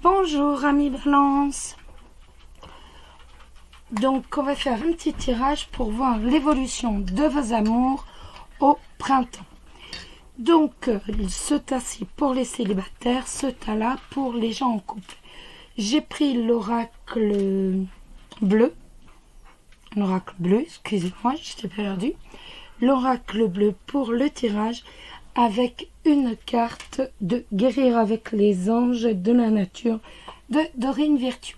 Bonjour amis Balance. Donc on va faire un petit tirage pour voir l'évolution de vos amours au printemps. Donc ce tas-ci pour les célibataires, ce tas-là pour les gens en couple. J'ai pris l'oracle bleu, excusez-moi, j'étais perdue. L'oracle bleu pour le tirage avec une carte de guérir avec les anges de la nature de Dorine Virtue.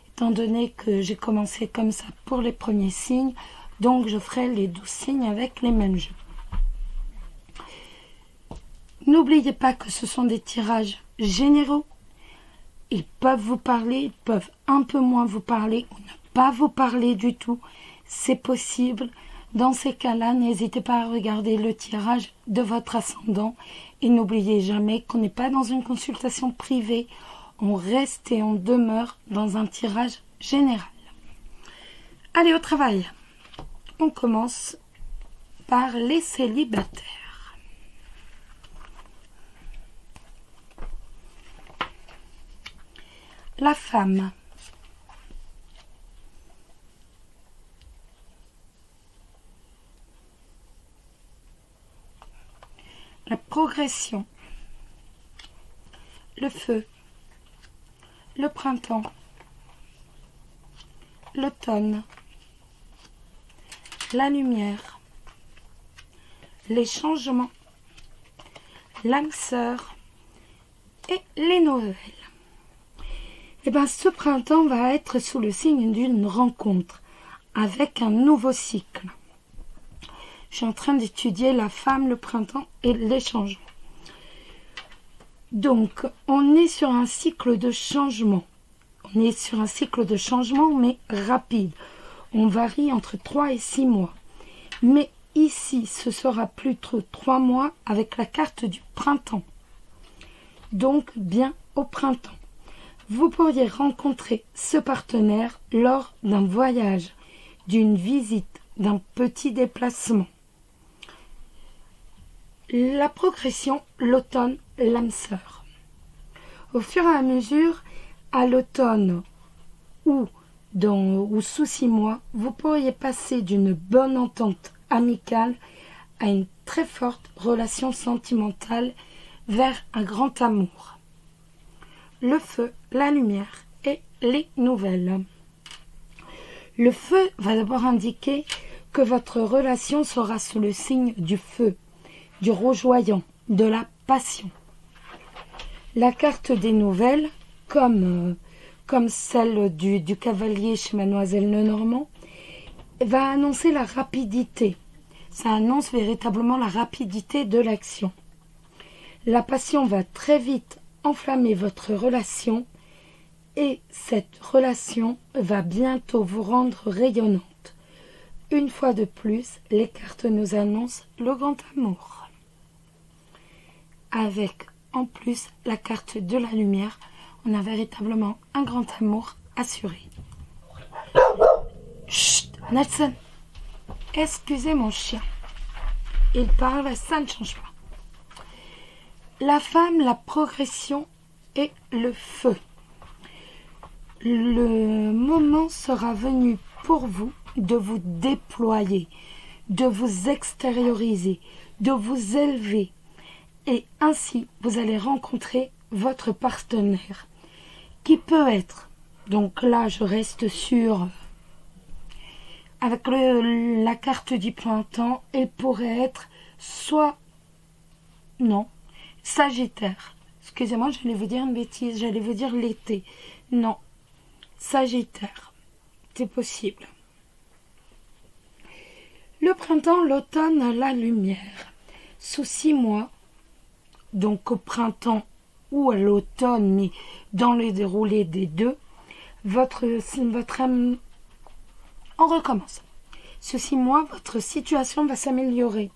Étant donné que j'ai commencé comme ça pour les premiers signes, donc je ferai les 12 signes avec les mêmes jeux. N'oubliez pas que ce sont des tirages généraux. Ils peuvent vous parler, ils peuvent un peu moins vous parler ou ne pas vous parler du tout. C'est possible. Dans ces cas-là, n'hésitez pas à regarder le tirage de votre ascendant et n'oubliez jamais qu'on n'est pas dans une consultation privée, on reste et on demeure dans un tirage général. Allez au travail. On commence par les célibataires. La femme. La progression, le feu, le printemps, l'automne, la lumière, les changements, l'âme sœur et les nouvelles. Et bien ce printemps va être sous le signe d'une rencontre avec un nouveau cycle. Je suis en train d'étudier la femme, le printemps et les changements. Donc, on est sur un cycle de changement. On est sur un cycle de changement, mais rapide. On varie entre 3 et 6 mois. Mais ici, ce sera plutôt 3 mois avec la carte du printemps. Donc, bien au printemps. Vous pourriez rencontrer ce partenaire lors d'un voyage, d'une visite, d'un petit déplacement. La progression, l'automne, l'âme sœur. Au fur et à mesure, à l'automne ou sous 6 mois, vous pourriez passer d'une bonne entente amicale à une très forte relation sentimentale vers un grand amour. Le feu, la lumière et les nouvelles. Le feu va d'abord indiquer que votre relation sera sous le signe du feu, du rougeoyant, de la passion. La carte des nouvelles, comme celle du cavalier chez Mademoiselle Lenormand, va annoncer la rapidité. Ça annonce véritablement la rapidité de l'action. La passion va très vite enflammer votre relation et cette relation va bientôt vous rendre rayonnante. Une fois de plus, les cartes nous annoncent le grand amour. Avec en plus la carte de la lumière, on a véritablement un grand amour assuré. Chut, Nelson, excusez mon chien. Il parle, ça ne change pas. La femme, la progression et le feu. Le moment sera venu pour vous de vous déployer, de vous extérioriser, de vous élever. Et ainsi, vous allez rencontrer votre partenaire, qui peut être, donc là je reste sur, avec la carte du printemps, elle pourrait être soit, non, Sagittaire. Excusez-moi, j'allais vous dire une bêtise, j'allais vous dire l'été. Non, Sagittaire, c'est possible. Le printemps, l'automne, la lumière. Sous 6 mois, donc au printemps ou à l'automne, mais dans le déroulé des deux, votre âme, on recommence. Sous 6 mois, votre situation va s'améliorer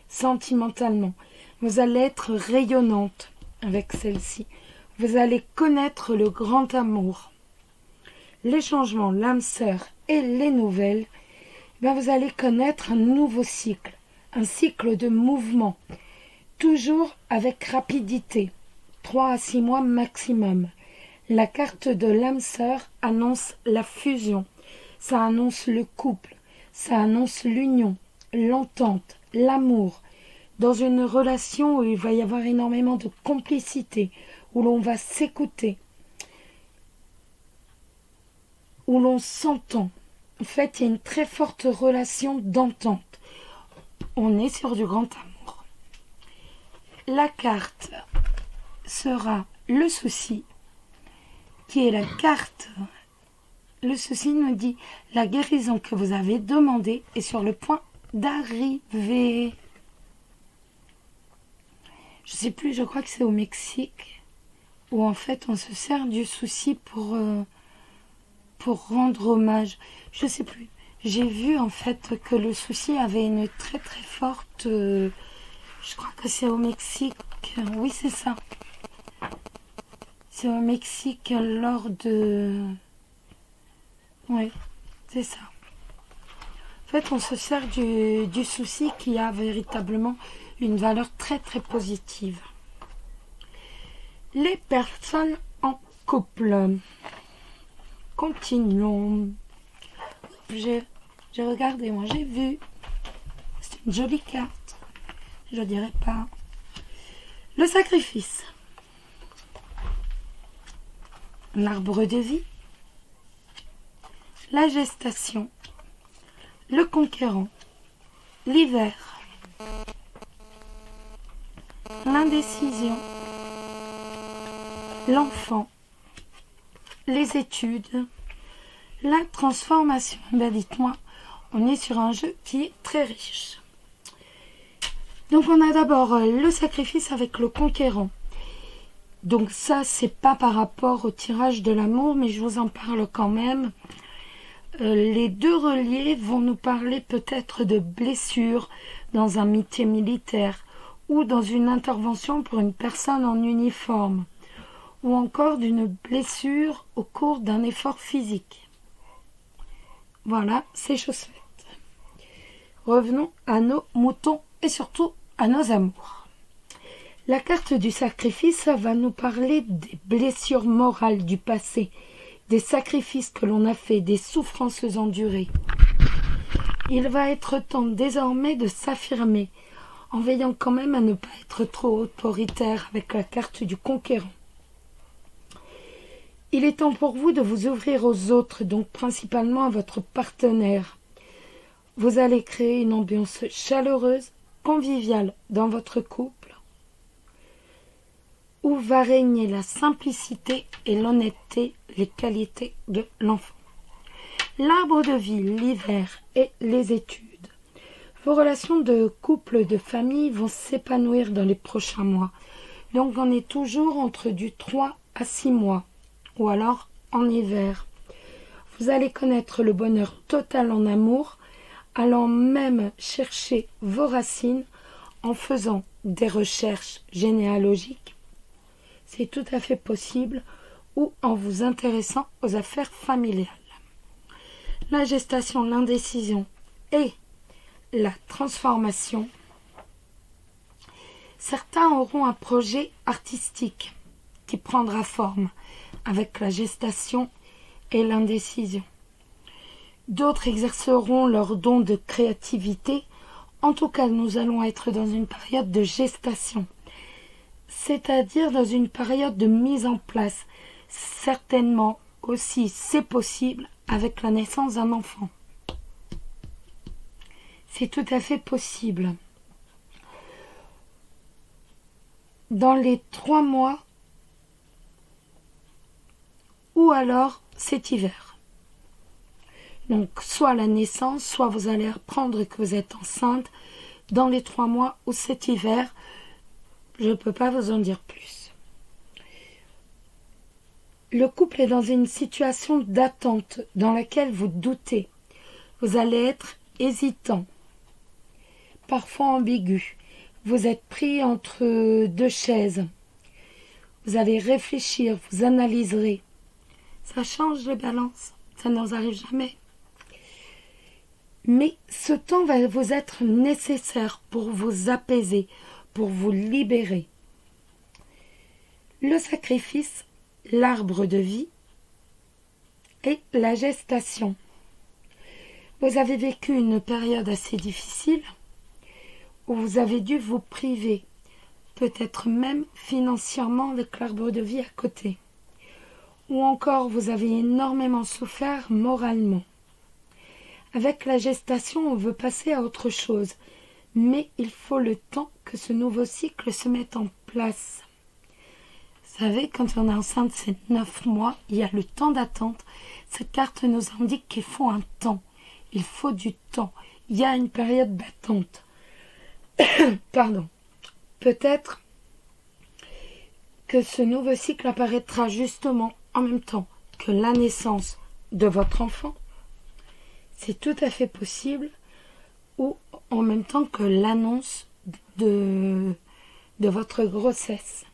sentimentalement. Vous allez être rayonnante avec celle-ci. Vous allez connaître le grand amour. Les changements, l'âme sœur et les nouvelles, vous allez connaître un nouveau cycle, un cycle de mouvement. Toujours avec rapidité, 3 à 6 mois maximum. La carte de l'âme sœur annonce la fusion, ça annonce le couple, ça annonce l'union, l'entente, l'amour, dans une relation où il va y avoir énormément de complicité, où l'on va s'écouter, où l'on s'entend. En fait, il y a une très forte relation d'entente. On est sur du grand amour. La carte sera le souci, qui est la carte. Le souci nous dit la guérison que vous avez demandée est sur le point d'arriver. Je sais plus, je crois que c'est au Mexique, où en fait on se sert du souci pour rendre hommage. Je sais plus. J'ai vu en fait que le souci avait une très très forte... je crois que c'est au Mexique. Oui, c'est ça. C'est au Mexique lors de... Oui, c'est ça. En fait, on se sert du souci qui a véritablement une valeur très très positive. Les personnes en couple. Continuons. J'ai regardé, moi j'ai vu. C'est une jolie carte. Je dirais pas. Le sacrifice. L'arbre de vie. La gestation. Le conquérant. L'hiver. L'indécision. L'enfant. Les études. La transformation. Ben dites-moi, on est sur un jeu qui est très riche. Donc on a d'abord le sacrifice avec le conquérant. Donc ça, c'est pas par rapport au tirage de l'amour, mais je vous en parle quand même. Les deux reliés vont nous parler peut-être de blessures dans un métier militaire ou dans une intervention pour une personne en uniforme ou encore d'une blessure au cours d'un effort physique. Voilà, c'est chose faite. Revenons à nos moutons et surtout à nos amours. La carte du sacrifice va nous parler des blessures morales du passé, des sacrifices que l'on a faits, des souffrances endurées. Il va être temps désormais de s'affirmer, en veillant quand même à ne pas être trop autoritaire avec la carte du conquérant. Il est temps pour vous de vous ouvrir aux autres, donc principalement à votre partenaire. Vous allez créer une ambiance chaleureuse, conviviale dans votre couple, où va régner la simplicité et l'honnêteté, les qualités de l'enfant. L'arbre de vie, l'hiver et les études. Vos relations de couple, de famille vont s'épanouir dans les prochains mois. Donc on est toujours entre du 3 à 6 mois, ou alors en hiver. Vous allez connaître le bonheur total en amour, allant même chercher vos racines en faisant des recherches généalogiques. C'est tout à fait possible, ou en vous intéressant aux affaires familiales. La gestation, l'indécision et la transformation. Certains auront un projet artistique qui prendra forme avec la gestation et l'indécision. D'autres exerceront leur don de créativité. En tout cas, nous allons être dans une période de gestation, c'est-à-dire dans une période de mise en place. Certainement aussi, c'est possible avec la naissance d'un enfant. C'est tout à fait possible. Dans les 3 mois, ou alors cet hiver. Donc, soit la naissance, soit vous allez apprendre que vous êtes enceinte dans les 3 mois ou cet hiver. Je ne peux pas vous en dire plus. Le couple est dans une situation d'attente dans laquelle vous doutez. Vous allez être hésitant, parfois ambigu. Vous êtes pris entre 2 chaises. Vous allez réfléchir, vous analyserez. Ça change les balances, ça ne nous arrive jamais. Mais ce temps va vous être nécessaire pour vous apaiser, pour vous libérer. Le sacrifice, l'arbre de vie et la gestation. Vous avez vécu une période assez difficile où vous avez dû vous priver, peut-être même financièrement avec l'arbre de vie à côté. Ou encore vous avez énormément souffert moralement. Avec la gestation, on veut passer à autre chose, mais il faut le temps que ce nouveau cycle se mette en place. Vous savez, quand on est enceinte, c'est 9 mois, il y a le temps d'attente. Cette carte nous indique qu'il faut un temps, il faut du temps, il y a une période d'attente. Pardon. Peut-être que ce nouveau cycle apparaîtra justement en même temps que la naissance de votre enfant. C'est tout à fait possible, ou en même temps que l'annonce de votre grossesse.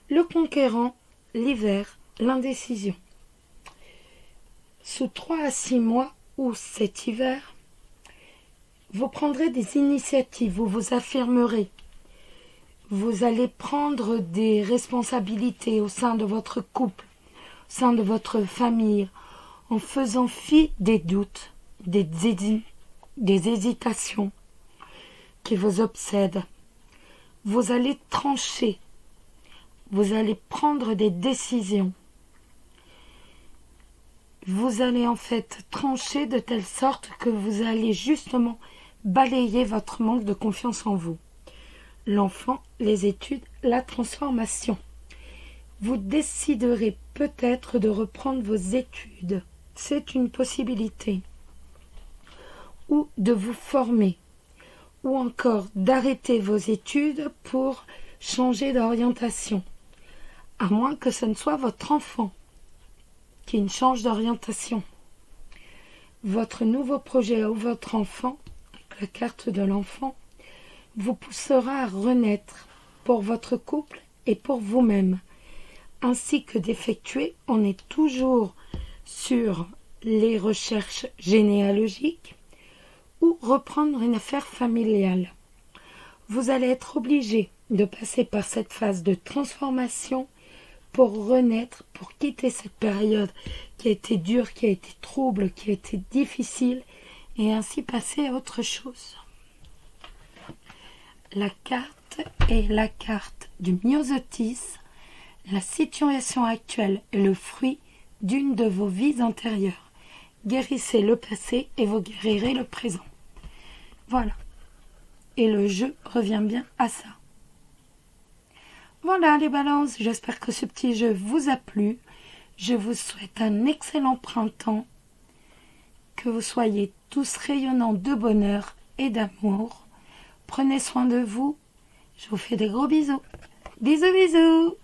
Le conquérant, l'hiver, l'indécision. Sous 3 à 6 mois ou cet hiver, vous prendrez des initiatives, vous vous affirmerez. Vous allez prendre des responsabilités au sein de votre couple, au sein de votre famille, en faisant fi des doutes, des hésitations qui vous obsèdent. Vous allez trancher, vous allez prendre des décisions. Vous allez en fait trancher de telle sorte que vous allez justement balayer votre manque de confiance en vous. L'enfant, les études, la transformation. Vous déciderez peut-être de reprendre vos études. C'est une possibilité. Ou de vous former. Ou encore d'arrêter vos études pour changer d'orientation. À moins que ce ne soit votre enfant qui ne change d'orientation. Votre nouveau projet ou votre enfant, avec la carte de l'enfant, vous poussera à renaître pour votre couple et pour vous-même, ainsi que d'effectuer, on est toujours sur les recherches généalogiques, ou reprendre une affaire familiale. Vous allez être obligé de passer par cette phase de transformation pour renaître, pour quitter cette période qui a été dure, qui a été trouble, qui a été difficile, et ainsi passer à autre chose. La carte est la carte du myosotis. La situation actuelle est le fruit d'une de vos vies antérieures. Guérissez le passé et vous guérirez le présent. Voilà. Et le jeu revient bien à ça. Voilà les balances, j'espère que ce petit jeu vous a plu. Je vous souhaite un excellent printemps. Que vous soyez tous rayonnants de bonheur et d'amour. Prenez soin de vous. Je vous fais des gros bisous. Bisous, bisous.